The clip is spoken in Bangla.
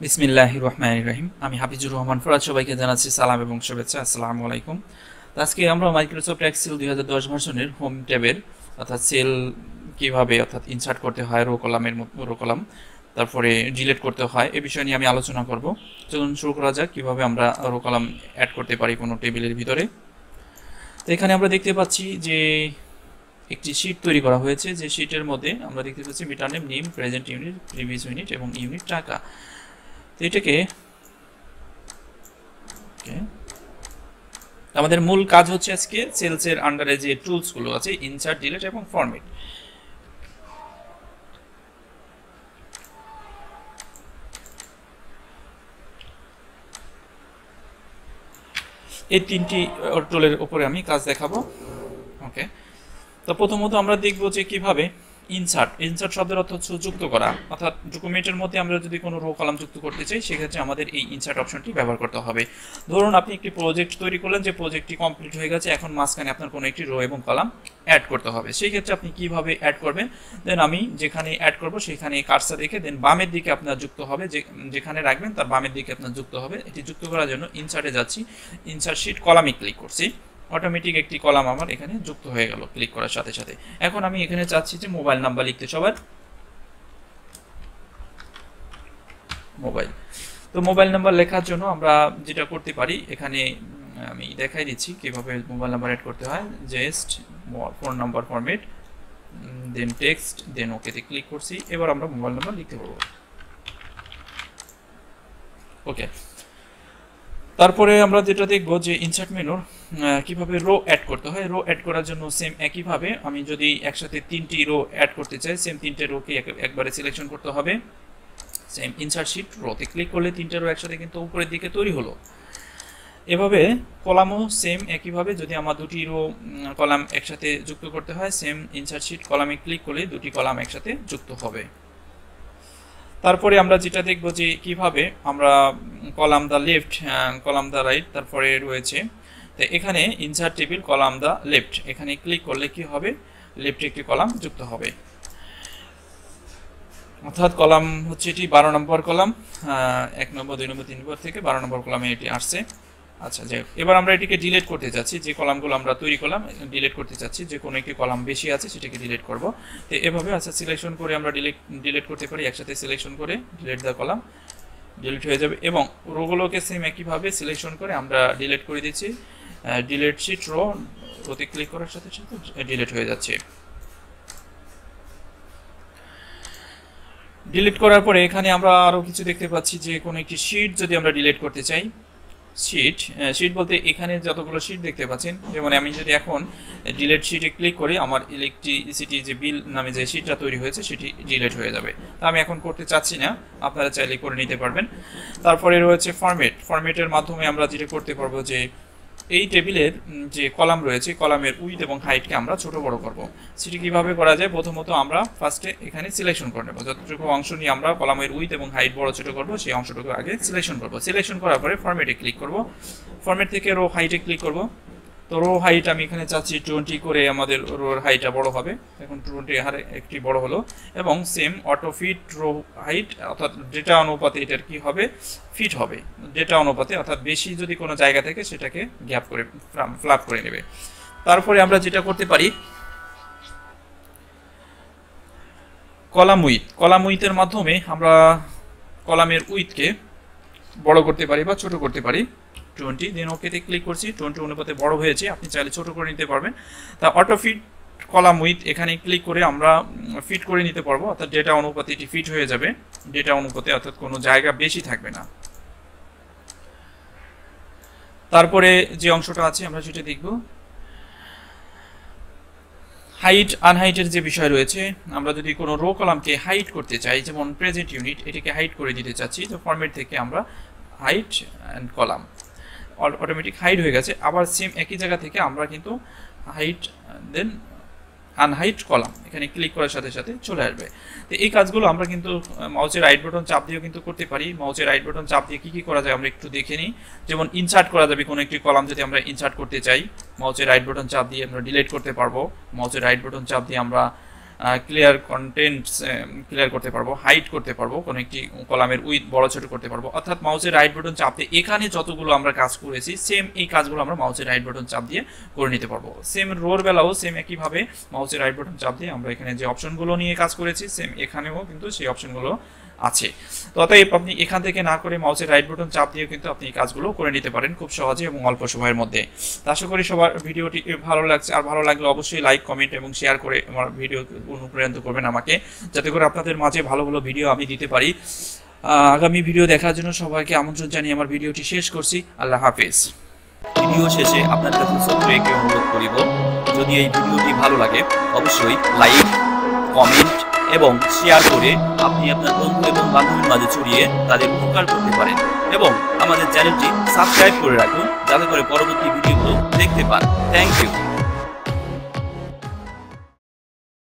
বিসমিল্লাহির রহমানির রহিম। আমি হাফিজুর রহমান ফরাদ, সবাইকে জানাচ্ছি সালাম এবং শুভেচ্ছা। আসসালামু আলাইকুম। তো আজকে আমরা মাইক্রোসফট এক্সেল 2010 ভার্সনের হোম ট্যাবের অর্থাৎ সেল কিভাবে অর্থাৎ ইনসার্ট করতে হয়, রো কলাম তারপরে ডিলিট করতে হয় এ বিষয় নিয়ে আমি আলোচনা করব। চলুন শুরু করা যাক কিভাবে আমরা রো কলাম অ্যাড করতে পারি কোনো টেবিলের ভিতরে। তো এখানে আমরা দেখতে পাচ্ছি যে একটি শীট তৈরি করা হয়েছে, যে শীটের মধ্যে আমরা দেখতে পাচ্ছি meter name, present unit, previous unit এবং ইউনিট টাকা। তো এটাকে আমাদের মূল কাজ হচ্ছে আজকে সেলসের আন্ডারে যে টুলসগুলো আছে ইনসার্ট, ডিলিট এবং ফরম্যাট, এই তিনটি টুলের উপরে আমি কাজ দেখাবো। ওকে, তো প্রথমত আমরা দেখব যে কিভাবে ইনসার্ট শব্দের অর্থ হচ্ছে যুক্ত করা, অর্থাৎ ডকুমেন্টের মধ্যে আমরা যদি কোনো রো কলাম যুক্ত করতে চাই সেক্ষেত্রে আমাদের এই ইনসার্ট অপশনটি ব্যবহার করতে হবে। ধরুন আপনি একটি প্রজেক্ট তৈরি করলেন, যে প্রজেক্টটি কমপ্লিট হয়ে গেছে, এখন মাঝখানে আপনার কোনো একটি রো এবং কলাম অ্যাড করতে হবে। সেই ক্ষেত্রে আপনি কিভাবে অ্যাড করবেন, দেন আমি যেখানে অ্যাড করব সেখানে কার্সর রেখে দেন বামের দিকে আপনার যুক্ত হবে, যেখানে রাখবেন তার বামের দিকে আপনার যুক্ত হবে। এটি যুক্ত করার জন্য ইনসার্টে যাচ্ছি, ইনসার্ট শিট কলামে ক্লিক করছি, অটোমেটিক একটি কলাম আমার এখানে যুক্ত হয়ে গেল ক্লিক করার সাথে সাথে। এখন আমি এখানে চাচ্ছি যে মোবাইল নাম্বার লিখতে, সবার মোবাইল। তো মোবাইল নাম্বার লেখার জন্য আমরা যেটা করতে পারি, এখানে আমি দেখাই দিচ্ছি কিভাবে মোবাইল নাম্বার অ্যাড করতে হয়। জাস্ট ফোন নাম্বার ফরম্যাট, দেন টেক্সট, দেন ওকেতে ক্লিক করছি। এবার আমরা মোবাইল নাম্বার লিখতে পারবো। ওকে, তারপরে আমরা যেটা দেখব যে ইনসার্ট মেনুর কিভাবে রো অ্যাড করতে হয়। রো অ্যাড করার জন্য সেম একইভাবে আমি যদি একসাথে তিনটি রো অ্যাড করতে চাই, সেম তিনটে রোকে একবারে সিলেকশন করতে হবে। সেম ইনসার্ট শিট রোতে ক্লিক করলে তিনটে রো একসাথে কিন্তু উপরের দিকে তৈরি হলো। এভাবে কলামও সেম একইভাবে যদি আমার দুটি রো কলাম একসাথে যুক্ত করতে হয়, সেম ইনসার্ট শিট কলামে ক্লিক করলে দুটি কলাম একসাথে যুক্ত হবে। তারপরে আমরা যেটা দেখব যে কিভাবে আমরা column the left, column the right, তারপরে রয়েছে তো এখানে insert table column the left, এখানে ক্লিক করলে কি হবে, লেফটে একটি কলাম যুক্ত হবে। অর্থাৎ কলাম হচ্ছে এটি 12 নম্বর কলাম, 1 নম্বর 2 নম্বর 3 নম্বর থেকে 12 নম্বর কলামে এটি আসছে। আচ্ছা, যাই হোক, এবার আমরা এটিকে ডিলিট করতে যাচ্ছি। যে কলামগুলো আমরা তৈরি করলাম ডিলিট করতে চাচ্ছি, যে কোনো একটি কলাম বেশি আছে সেটাকে ডিলিট করব। তো এভাবে আচ্ছা সিলেকশন করে আমরা ডিলিট করতে পারি, একসাথে সিলেকশন করে ডিলিট দ্য কলাম, ডিলিট হয়ে যাবে। এবং রোগুলোকে সেম একইভাবে সিলেকশন করে আমরা ডিলিট করে দিচ্ছি, ডিলিট শিট রোতে ক্লিক করার সাথে সাথে ডিলিট হয়ে যাচ্ছে। ডিলিট করার পরে এখানে আমরা আরও কিছু দেখতে পাচ্ছি, যে কোনো একটি শিট যদি আমরা ডিলিট করতে চাই, শিট বলতে এখানে যতগুলো শিট দেখতে পাচ্ছেন, যেমন আমি যদি এখন ডিলিট শিটে ক্লিক করি, আমার ইলেকট্রিসিটি যে বিল নামে যে শিটটা তৈরি হয়েছে সেটি ডিলিট হয়ে যাবে। তা আমি এখন করতে চাচ্ছি না, আপনারা চাইলে করে নিতে পারবেন। তারপরে রয়েছে ফরম্যাটের মাধ্যমে আমরা যেটা করতে পারবো, যে এই টেবিলের যে কলাম রয়েছে কলামের উইথ এবং হাইটকে আমরা ছোট বড় করব। সেটি কিভাবে করা যায়, প্রথমত আমরা ফার্স্টে এখানে সিলেকশন করে নেব, যতটুকু অংশ নিয়ে আমরা কলামের উইথ এবং হাইট বড় ছোট করব সেই অংশটুকু আগে সিলেকশন করব। সিলেকশন করার পরে ফরম্যাটে ক্লিক করব, ফরম্যাট থেকে রো হাইটে ক্লিক করব। তো রো হাইট আমি এখানে চাচ্ছি 20 করে, আমাদের রোর হাইটটা বড় হবে। এখন 20 হারে একটি বড় হলো। এবং same auto fit row height, অর্থাৎ ডেটা অনুপাতে এটার কি হবে, ফিট হবে ডেটা অনুপাতে, অর্থাৎ বেশি যদি কোনো জায়গা থেকে সেটাকে গ্যাপ করে ফ্ল্যাপ করে নেবে। তারপরে আমরা যেটা করতে পারি, কলাম উইথের মাধ্যমে আমরা কলামের উইথকে বড় করতে পারি বা ছোট করতে পারি। 20, দেন ওকেতে ক্লিক করছি, 20 অনুপাতে বড় হয়েছে, আপনি চাইলে ছোট করে নিতে পারবেন। তা অটো ফিট কলাম উইথ এখানে ক্লিক করে আমরা ফিট করে নিতে পারবো, অর্থাৎ ডেটা অনুপাতে এটি ফিট হয়ে যাবে ডেটা অনুপাতে, অর্থাৎ কোনো জায়গা বেশি থাকবে না। তারপরে যে অংশটা আছে আমরা সেটা দেখব, হাইট আনহাইটের যে বিষয় রয়েছে। আমরা যদি কোনো রো কলামকে হাইট করতে চাই, যেমন প্রেজেন্ট ইউনিট, এটিকে হাইট করে দিতে চাচ্ছি, তো ফরম্যাট থেকে আমরা height and column, automatic height হয়ে গেছে। আবার সেম একই জায়গা থেকে আমরা কিন্তু হাইট দেন আনহাইট কলাম এখানে ক্লিক করার সাথে সাথে চলে আসবে। তো এই কাজগুলো আমরা কিন্তু মাউসের রাইট বাটন চাপ দিয়েও কিন্তু করতে পারি। মাউসের রাইট বাটন চাপ দিয়ে কী করা যায় আমরা একটু দেখে নিই। যেমন ইনসার্ট করা যাবে, কোনো একটি কলাম যদি আমরা ইনসার্ট করতে চাই, মাউসের রাইট বাটন চাপ দিয়ে আমরা ডিলিট করতে পারবো। মাউসের রাইট বাটন চাপ দিয়ে আমরা ক্লিয়ার কন্টেন্টস ক্লিয়ার করতে পারবো, হাইড করতে পারবো, কোনো একটি কলামের উইথ বড় ছোট করতে পারবো। অর্থাৎ মাউসের রাইট বাটন চাপ দিয়ে এখানে যতগুলো আমরা কাজ করেছি সেম এই কাজগুলো আমরা মাউসের রাইট বাটন চাপ দিয়ে করে নিতে পারবো। সেম রোর বেলাও সেম একইভাবে মাউসের রাইট বাটন চাপ দিয়ে আমরা এখানে যে অপশনগুলো নিয়ে কাজ করেছি সেম এখানেও কিন্তু সেই অপশনগুলো আছে। তো অতএব আপনি এখান থেকে না করে মাউসের রাইট বাটন চাপ দিয়ে কিন্তু আপনি এই কাজগুলো করে নিতে পারেন খুব সহজে এবং অল্প সময়ের মধ্যে। তো আশা করি সবার ভিডিওটি ভালো লাগছে, আর ভালো লাগলে অবশ্যই লাইক কমেন্ট এবং শেয়ার করে আমার ভিডিও অনুপ্রাণিত করবেন আমাকে, যাতে করে আপনাদের মাঝে ভালো ভালো ভিডিও আমি দিতে পারি। আগামী ভিডিও দেখার জন্য সবাইকে আমন্ত্রণ জানিয়ে আমার ভিডিওটি শেষ করছি। আল্লাহ হাফেজ। ভিডিও শেষে আপনার কাছে ছোট্ট একটি অনুরোধ করিব, যদি এই ভিডিওটি ভালো লাগে অবশ্যই লাইক কমেন্ট এবং শেয়ার করে আপনি আপনার বন্ধু এবং বান্ধবীর মাঝে ছড়িয়ে তাদের উপকার করতে পারেন, এবং আমাদের চ্যানেলটি সাবস্ক্রাইব করে রাখুন যাতে করে পরবর্তী ভিডিওগুলো দেখতে পান। Thank you.